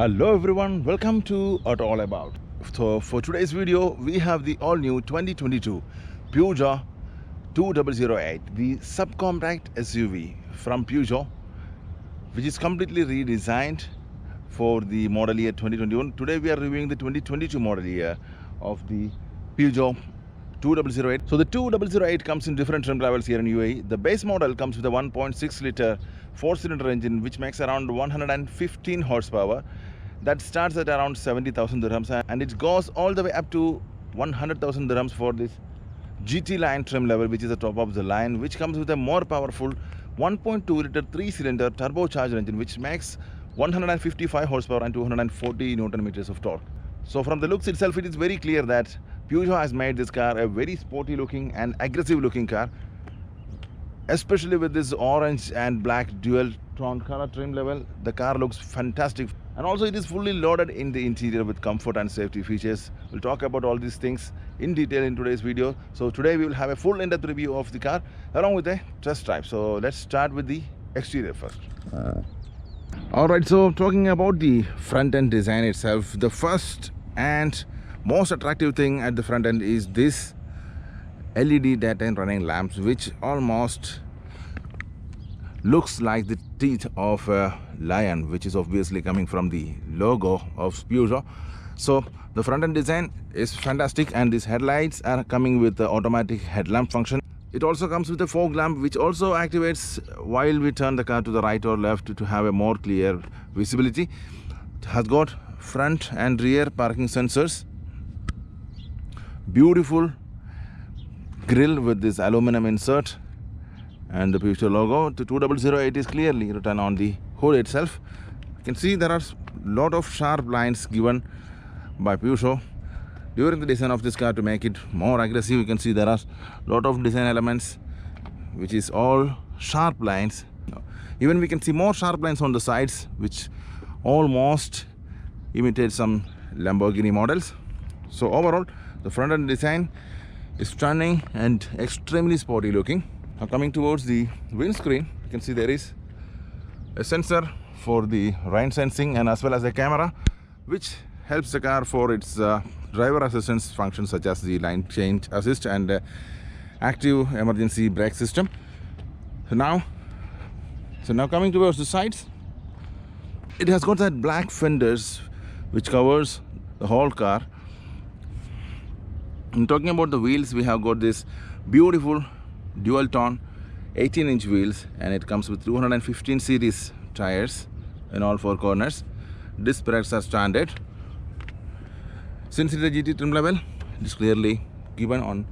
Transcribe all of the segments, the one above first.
Hello everyone, welcome to Auto All About. So for today's video, we have the all-new 2022 Peugeot 2008, the subcompact SUV from Peugeot, which is completely redesigned for the model year 2021. Today we are reviewing the 2022 model year of the Peugeot 2008. So the 2008 comes in different trim levels here in UAE. The base model comes with a 1.6 liter 4-cylinder engine which makes around 115 horsepower. That starts at around 70,000 dirhams and it goes all the way up to 100,000 dirhams for this GT line trim level, which is the top of the line, which comes with a more powerful 1.2 liter 3-cylinder turbocharged engine which makes 155 horsepower and 240 Newton meters of torque. So from the looks itself, it is very clear that Peugeot has made this car a very sporty looking and aggressive looking car, especially with this orange and black dual tone color trim level. The car looks fantastic, and also it is fully loaded in the interior with comfort and safety features. We'll talk about all these things in detail in today's video. So today we will have a full in-depth review of the car along with a test drive. So let's start with the exterior first. Alright, so talking about the front end design itself, the first and most attractive thing at the front end is this LED daytime running lamps, which almost looks like the teeth of a lion, which is obviously coming from the logo of Peugeot. So the front end design is fantastic, and these headlights are coming with the automatic headlamp function. It also comes with a fog lamp which also activates while we turn the car to the right or left to have a more clear visibility. It has got front and rear parking sensors, beautiful grille with this aluminum insert and the Peugeot logo. The 2008 is clearly written on the hood itself. You can see there are a lot of sharp lines given by Peugeot during the design of this car to make it more aggressive. You can see there are a lot of design elements which is all sharp lines. Even we can see more sharp lines on the sides which almost imitate some Lamborghini models. So overall, the front end design is stunning and extremely sporty looking. Now coming towards the windscreen, you can see there is a sensor for the rain sensing and as well as a camera which helps the car for its driver assistance functions such as the lane change assist and active emergency brake system. So now coming towards the sides, it has got that black fenders which covers the whole car. And talking about the wheels, we have got this beautiful dual tone 18-inch wheels, and it comes with 215 series tires in all four corners. Disc brakes are standard. Since it is a GT trim level, it is clearly given on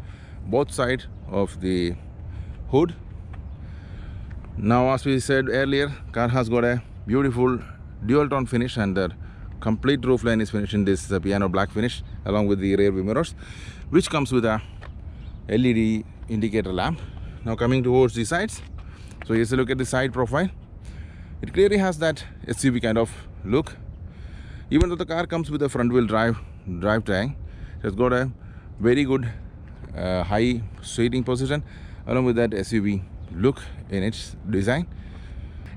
both sides of the hood. Now, as we said earlier, car has got a beautiful dual tone finish, and the complete roof line is finished in this piano black finish along with the rear view mirrors, which comes with a LED indicator lamp. Now coming towards the sides, so here's a look at the side profile. It clearly has that SUV kind of look. Even though the car comes with a front wheel drivetrain, it has got a very good high seating position along with that SUV look in its design.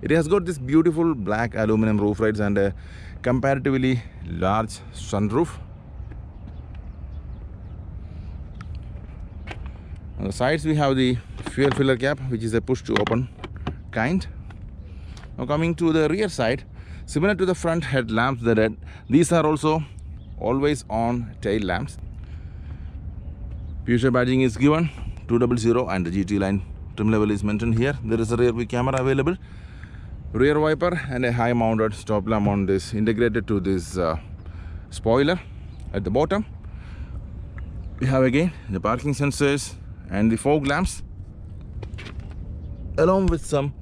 It has got this beautiful black aluminum roof rails and a comparatively large sunroof. On the sides we have the fuel filler cap, which is a push to open kind. Now coming to the rear side, similar to the front headlamps, these are also always on tail lamps. Peugeot badging is given 200 and the GT line trim level is mentioned here. There is a rear view camera available, rear wiper and a high mounted stop lamp on this, integrated to this spoiler at the bottom. We have again the parking sensors and the fog lamps along with some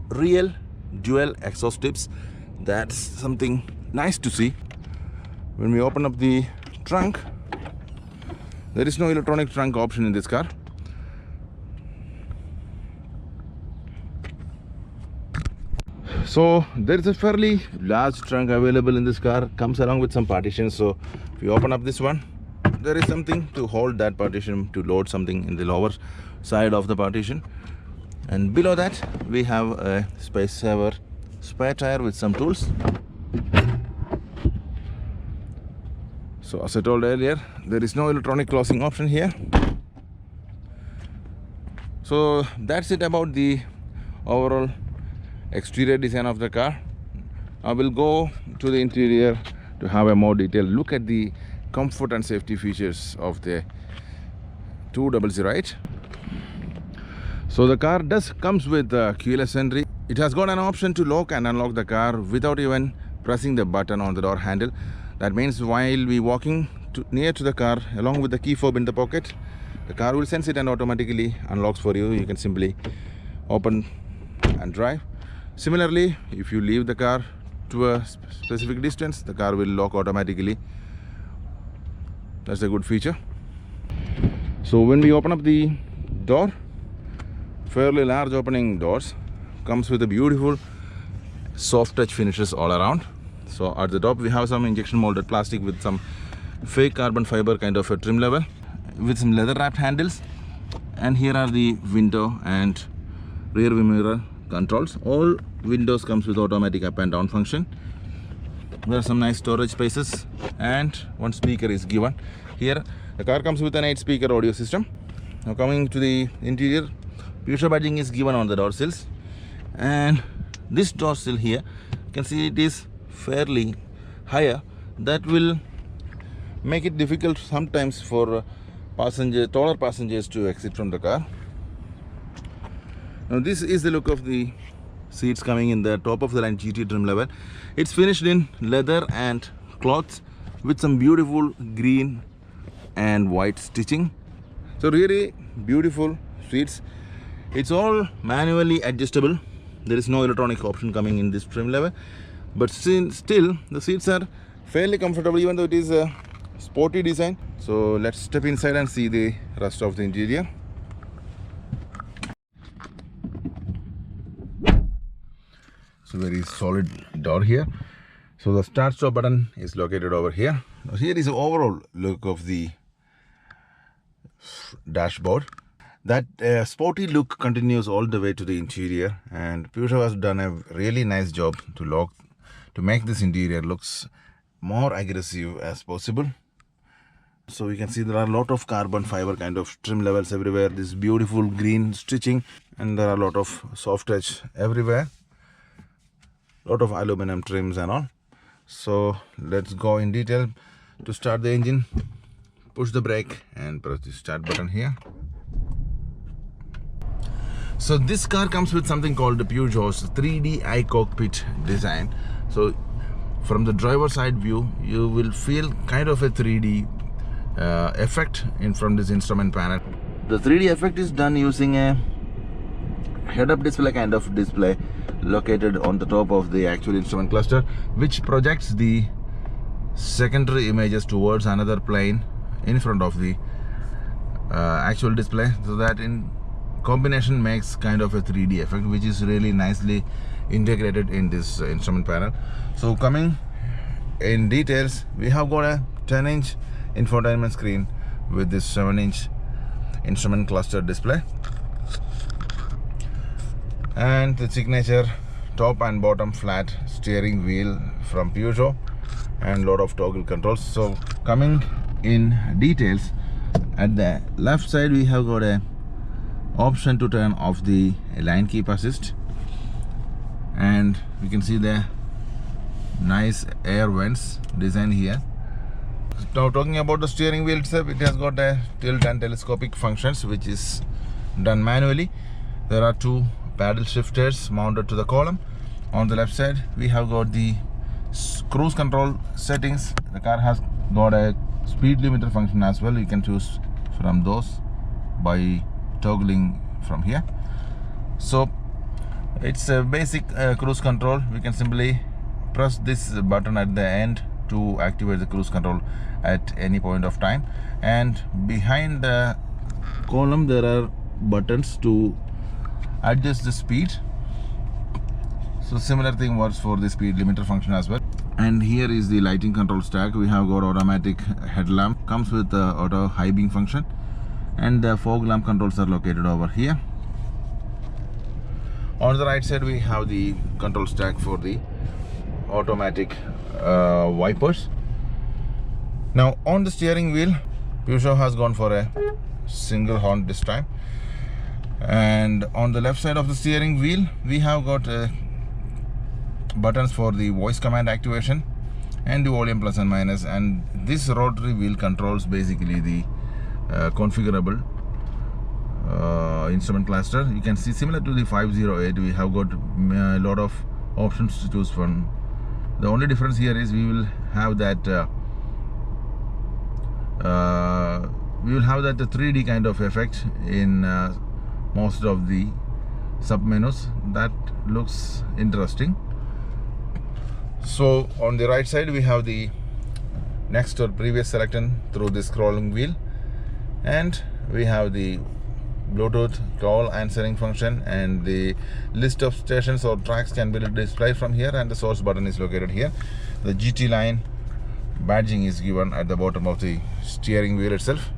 real dual exhaust tips. That's something nice to see. When we open up the trunk, there is no electronic trunk option in this car. So there is a fairly large trunk available in this car, comes along with some partitions. So if you open up this one, there is something to hold that partition to load something in the lower side of the partition. And below that we have a space saver spare tire with some tools. So as I told earlier, there is no electronic closing option here. So that's it about the overall exterior design of the car. I will go to the interior to have a more detailed look at the comfort and safety features of the 2008. So the car comes with keyless entry. It has got an option to lock and unlock the car without even pressing the button on the door handle. That means while we walking near to the car along with the key fob in the pocket, the car will sense it and automatically unlocks for you. You can simply open and drive. Similarly, if you leave the car to a specific distance, the car will lock automatically. That's a good feature. So when we open up the door, fairly large opening doors, comes with a beautiful soft touch finishes all around. So at the top we have some injection molded plastic with some fake carbon fiber kind of a trim level with some leather wrapped handles, and here are the window and rear view mirror controls. All windows comes with automatic up and down function. There are some nice storage spaces and one speaker is given. Here the car comes with an 8-speaker audio system. Now coming to the interior, Peugeot badging is given on the door sills, and this door sill here, you can see it is fairly higher. That will make it difficult sometimes for taller passengers to exit from the car. Now this is the look of the seats coming in the top of the line GT trim level. It's finished in leather and cloth with some beautiful green and white stitching. So really beautiful seats. It's all manually adjustable. There is no electronic option coming in this trim level, but still the seats are fairly comfortable even though it is a sporty design. So let's step inside and see the rest of the interior. So very solid door here. So the start stop button is located over here. Now here is the overall look of the dashboard. That sporty look continues all the way to the interior, and Peugeot has done a really nice job to make this interior looks more aggressive as possible. So you can see there are a lot of carbon fiber kind of trim levels everywhere. This beautiful green stitching, and there are a lot of soft touch everywhere. Lot of aluminum trims and all. So let's go in detail. To start the engine, push the brake and press the start button here. So this car comes with something called the Peugeot's 3D iCockpit design. So from the driver side view, you will feel kind of a 3D effect from this instrument panel. The 3D effect is done using a head-up display kind of display located on the top of the actual instrument cluster, which projects the secondary images towards another plane in front of the actual display, so that in combination makes kind of a 3D effect, which is really nicely integrated in this instrument panel. So coming in details, we have got a 10-inch infotainment screen with this 7-inch instrument cluster display, and the signature top and bottom flat steering wheel from Peugeot, and lot of toggle controls. So coming in details, at the left side we have got a option to turn off the line keep assist, and we can see the nice air vents design here. Now talking about the steering wheel itself, it has got a tilt and telescopic functions which is done manually. There are 2 paddle shifters mounted to the column. On the left side we have got the cruise control settings. The car has got a speed limiter function as well. You can choose from those by toggling from here. So it's a basic cruise control. We can simply press this button at the end to activate the cruise control at any point of time, and behind the column there are buttons to adjust the speed. So similar thing works for the speed limiter function as well. And here is the lighting control stack. We have got automatic headlamp, comes with the auto high beam function, and the fog lamp controls are located over here. On the right side we have the control stack for the automatic wipers. Now on the steering wheel, Peugeot has gone for a single horn this time, and on the left side of the steering wheel we have got buttons for the voice command activation and the volume plus and minus, and this rotary wheel controls basically the configurable instrument cluster. You can see similar to the 508 we have got a lot of options to choose from. The only difference here is we will have that 3D kind of effect in most of the sub menus. That looks interesting. So on the right side we have the next or previous selection through the scrolling wheel, and we have the Bluetooth call answering function, and the list of stations or tracks can be displayed from here, and the source button is located here. The GT line badging is given at the bottom of the steering wheel itself.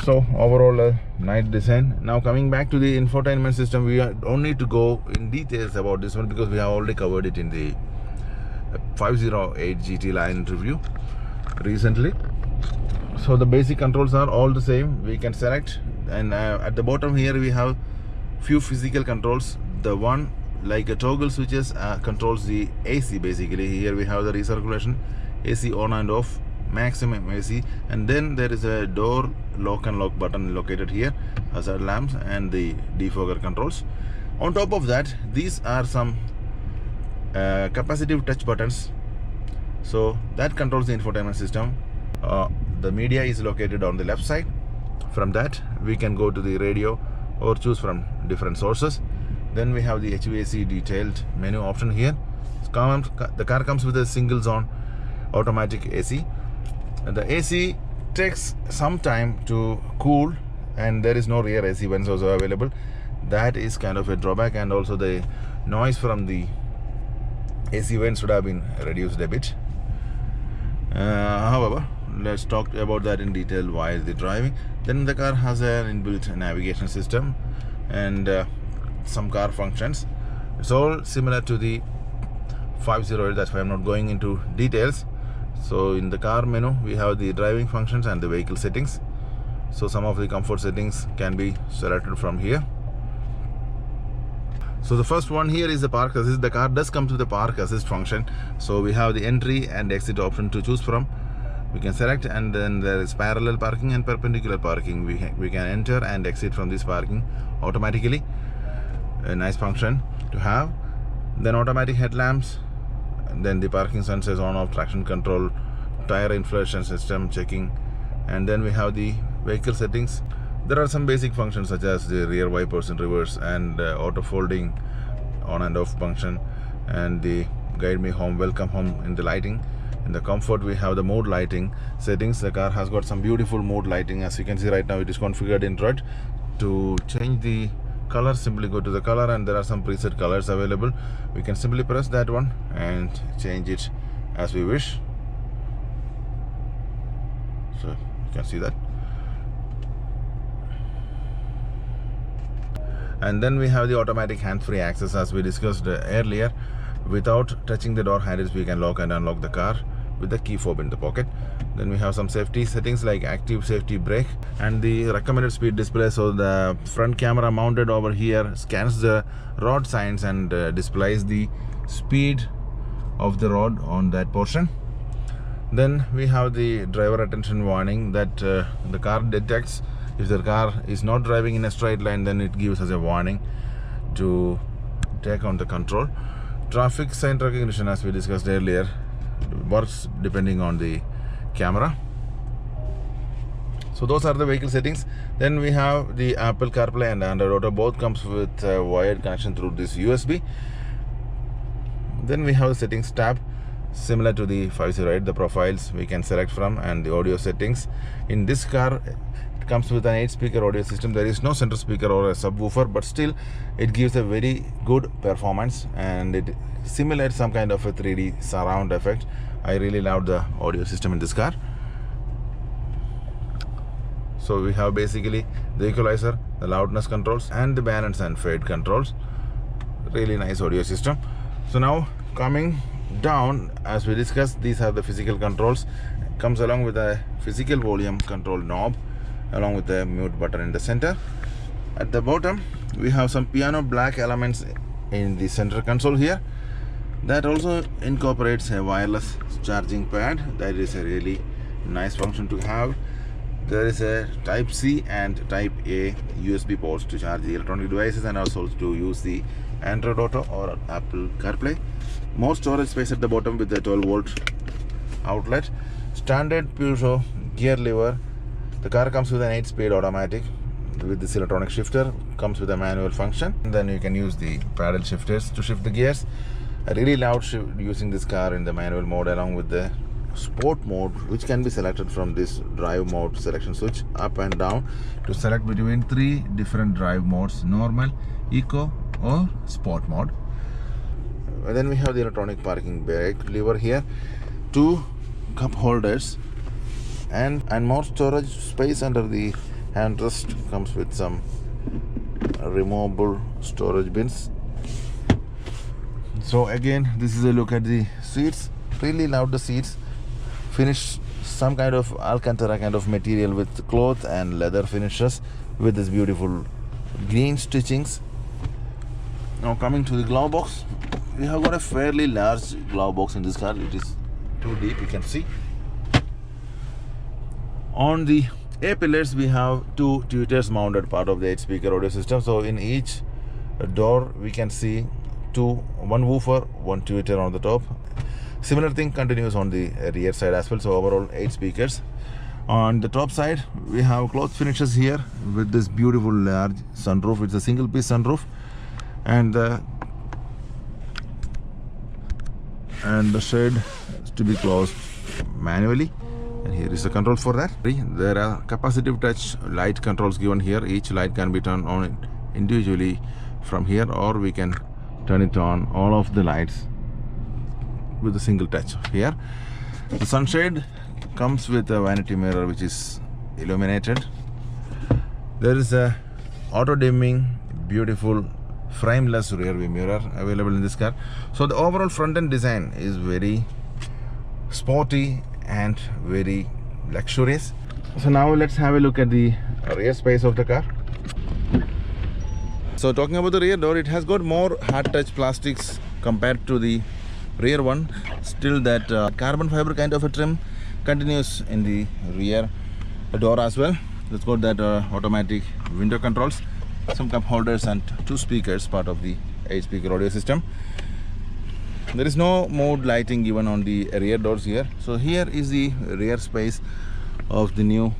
So overall a nice design. Now coming back to the infotainment system, we don't need to go in details about this one because we have already covered it in the 508 GT line review recently. So the basic controls are all the same. We can select, and at the bottom here we have few physical controls. The one like a toggle switches controls the AC. Basically here we have the recirculation, AC on and off, maximum AC, and then there is a door lock and lock button located here, hazard lamps, and the defogger controls. On top of that, these are some capacitive touch buttons, so that controls the infotainment system. The media is located on the left side. From that we can go to the radio or choose from different sources. Then we have the HVAC detailed menu option here. The car comes with a single zone automatic AC, and the AC takes some time to cool, and there is no rear AC vents also available. That is kind of a drawback, and also the noise from the AC vents should have been reduced a bit. However, let's talk about that in detail while the driving. Then the car has an inbuilt navigation system and some car functions. It's all similar to the 508, that's why I'm not going into details. So in the car menu we have the driving functions and the vehicle settings. So some of the comfort settings can be selected from here. So the first one here is the park assist. The car does come to the park assist function. So we have the entry and exit option to choose from. We can select, and then there is parallel parking and perpendicular parking. We can enter and exit from this parking automatically. A nice function to have. Then automatic headlamps, and then the parking sensors on off, traction control, tire inflation system checking, and then we have the vehicle settings. There are some basic functions such as the rear wipers in reverse and auto folding on and off function, and the guide me home, welcome home in the lighting. In the comfort we have the mode lighting settings. The car has got some beautiful mode lighting. As you can see right now it is configured in red. To change the color, simply go to the color, and there are some preset colors available. We can simply press that one and change it as we wish. So you can see that. And then we have the automatic hands-free access, as we discussed earlier. Without touching the door handles we can lock and unlock the car with the key fob in the pocket. Then we have some safety settings like active safety brake and the recommended speed display. So the front camera mounted over here scans the road signs and displays the speed of the road on that portion. Then we have the driver attention warning that the car detects. If the car is not driving in a straight line, then it gives us a warning to take on the control. Traffic sign recognition, as we discussed earlier, works depending on the camera. So those are the vehicle settings. Then we have the Apple CarPlay and Android Auto. Both comes with a wired connection through this USB. Then we have the settings tab, similar to the 508. The profiles we can select from, and the audio settings. In this car it comes with an 8-speaker audio system. There is no center speaker or a subwoofer, but still it gives a very good performance, and it simulates some kind of a 3D surround effect. I really love the audio system in this car. So we have basically the equalizer, the loudness controls, and the balance and fade controls. Really nice audio system. So now coming down, as we discussed, these are the physical controls. Comes along with a physical volume control knob along with the mute button in the center. At the bottom we have some piano black elements in the center console here. That also incorporates a wireless charging pad. That is a really nice function to have. There is a type C and type A USB ports to charge the electronic devices and also to use the Android Auto or Apple CarPlay. More storage space at the bottom with the 12-volt outlet. Standard Peugeot gear lever. The car comes with an 8-speed automatic with this electronic shifter. Comes with a manual function. And then you can use the paddle shifters to shift the gears. I really love using this car in the manual mode along with the sport mode, which can be selected from this drive mode selection switch up and down to select between 3 different drive modes: normal, eco or sport mode. And then we have the electronic parking brake lever here, 2 cup holders and more storage space under the handrest. Comes with some removable storage bins. So again, this is a look at the seats. Really love the seats. Finished some kind of Alcantara kind of material with cloth and leather finishes with this beautiful green stitchings. Now coming to the glove box, we have got a fairly large glove box in this car. It is too deep, you can see. On the A pillars we have 2 tweeters mounted, part of the 8-speaker audio system. So in each door we can see 1 woofer, 1 tweeter on the top. Similar thing continues on the rear side as well. So overall 8 speakers. On the top side we have cloth finishes here with this beautiful large sunroof. It's a single piece sunroof, and the shade is to be closed manually, and here is the control for that. There are capacitive touch light controls given here. Each light can be turned on individually from here, or we can turn it on all of the lights with a single touch here. The sunshade comes with a vanity mirror which is illuminated. There is a auto dimming beautiful frameless rear view mirror available in this car. So the overall front end design is very sporty and very luxurious. So now let's have a look at the rear space of the car. So talking about the rear door, it has got more hard touch plastics compared to the rear one. Still that carbon fiber kind of a trim continues in the rear door as well. It's got that automatic window controls, some cup holders and 2 speakers, part of the 8-speaker audio system. There is no mode lighting given on the rear doors here. So here is the rear space of the new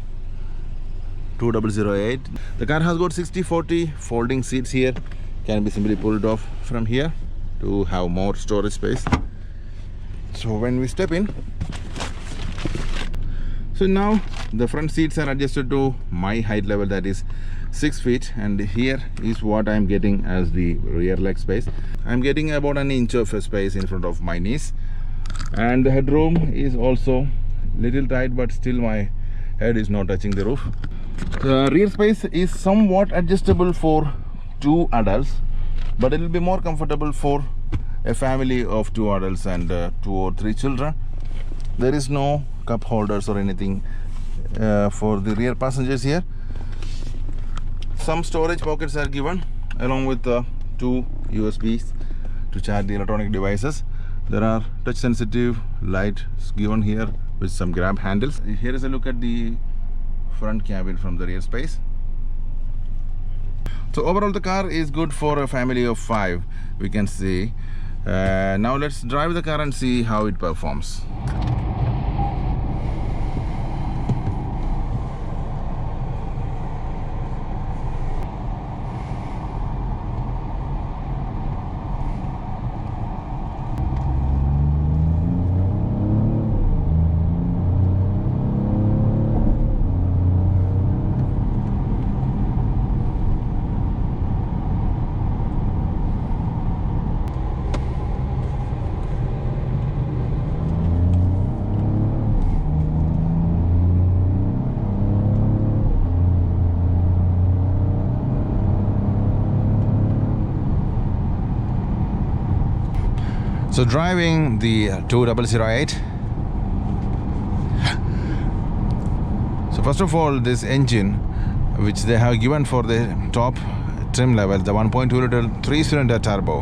2008. The car has got 60/40 folding seats here. Can be simply pulled off from here to have more storage space. So when we step in, so now the front seats are adjusted to my height level, that is 6 feet, and here is what I'm getting as the rear leg space. I'm getting about an inch of a space in front of my knees, and the headroom is also little tight, but still my head is not touching the roof. The rear space is somewhat adjustable for 2 adults, but it will be more comfortable for a family of 2 adults and 2 or 3 children. There is no cup holders or anything for the rear passengers here. Some storage pockets are given along with 2 USBs to charge the electronic devices. There are touch sensitive lights given here with some grab handles. Here is a look at the front cabin from the rear space. So overall the car is good for a family of 5, we can see. Now let's drive the car and see how it performs. So driving the 2008. So first of all, this engine which they have given for the top trim level, the 1.2 liter 3-cylinder turbo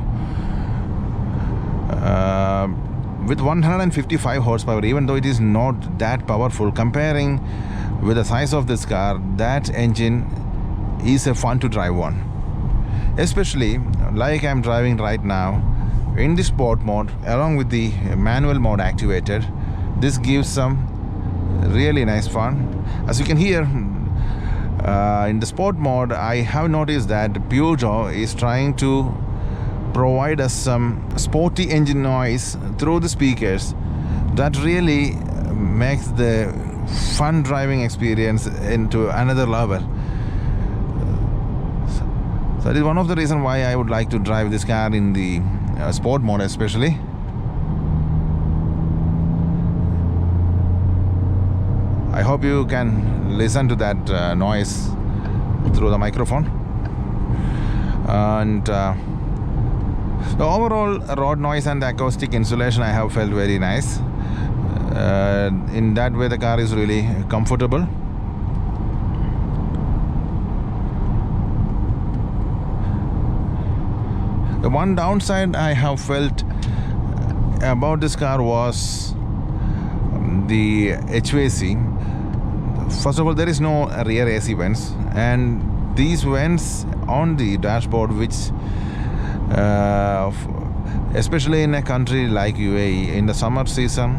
with 155 horsepower, even though it is not that powerful comparing with the size of this car, that engine is a fun to drive one, especially like I'm driving right now in the sport mode along with the manual mode activated. This gives some really nice fun. As you can hear, in the sport mode, I have noticed that Peugeot is trying to provide us some sporty engine noise through the speakers that really makes the fun driving experience into another level. So that is one of the reasons why I would like to drive this car in the sport mode especially. I hope you can listen to that noise through the microphone. And the overall road noise and the acoustic insulation I have felt very nice. In that way the car is really comfortable. The one downside I have felt about this car was the HVAC. First of all, there is no rear AC vents, and these vents on the dashboard, which especially in a country like UAE in the summer season,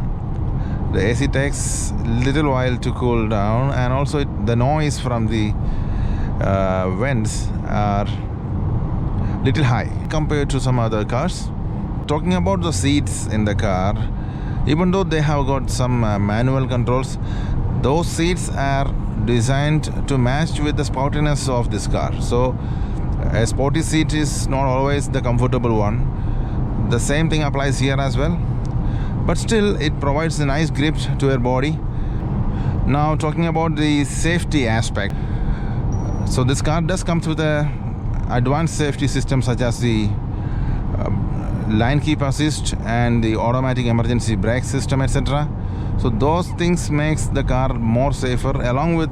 the AC takes little while to cool down, and also the noise from the vents are little high compared to some other cars. Talking about the seats in the car, even though they have got some manual controls, those seats are designed to match with the sportiness of this car. So a sporty seat is not always the comfortable one. The same thing applies here as well, but still it provides a nice grip to your body. Now talking about the safety aspect, so this car does come with a advanced safety system such as the line keep assist and the automatic emergency brake system, etc. So those things makes the car more safer, along with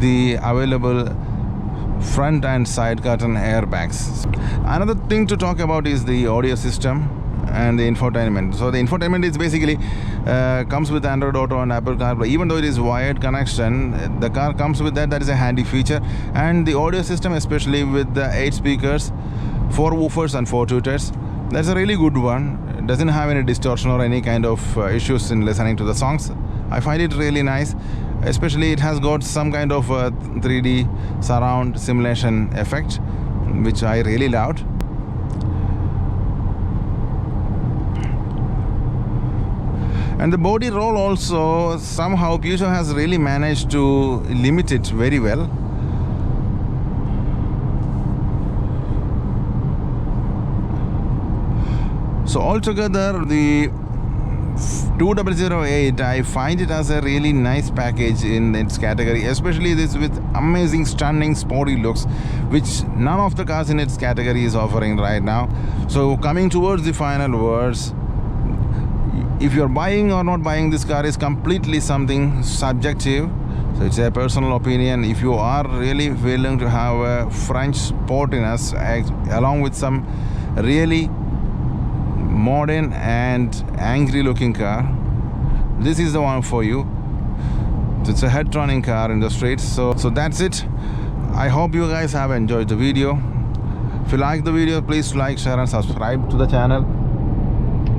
the available front and side curtain airbags. Another thing to talk about is the audio system and the infotainment. So the infotainment is basically comes with Android Auto and Apple CarPlay. Even though it is wired connection, the car comes with that. That is a handy feature. And the audio system, especially with the 8 speakers, 4 woofers and 4 tweeters, that's a really good one. It doesn't have any distortion or any kind of issues in listening to the songs. I find it really nice. Especially it has got some kind of 3D surround simulation effect, which I really loved. And the body roll also, somehow Peugeot has really managed to limit it very well. So altogether, the 2008, I find it as a really nice package in its category, especially this with amazing, stunning, sporty looks, which none of the cars in its category is offering right now. So coming towards the final words, if you're buying or not buying this car is completely something subjective. So it's a personal opinion. If you are really willing to have a French sportiness along with some really modern and angry looking car, this is the one for you. It's a head-turning car in the streets. So that's it. I hope you guys have enjoyed the video. If you like the video, please like, share and subscribe to the channel.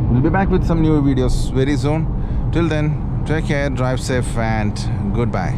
We'll be back with some new videos very soon. Till then, take care, drive safe, and goodbye.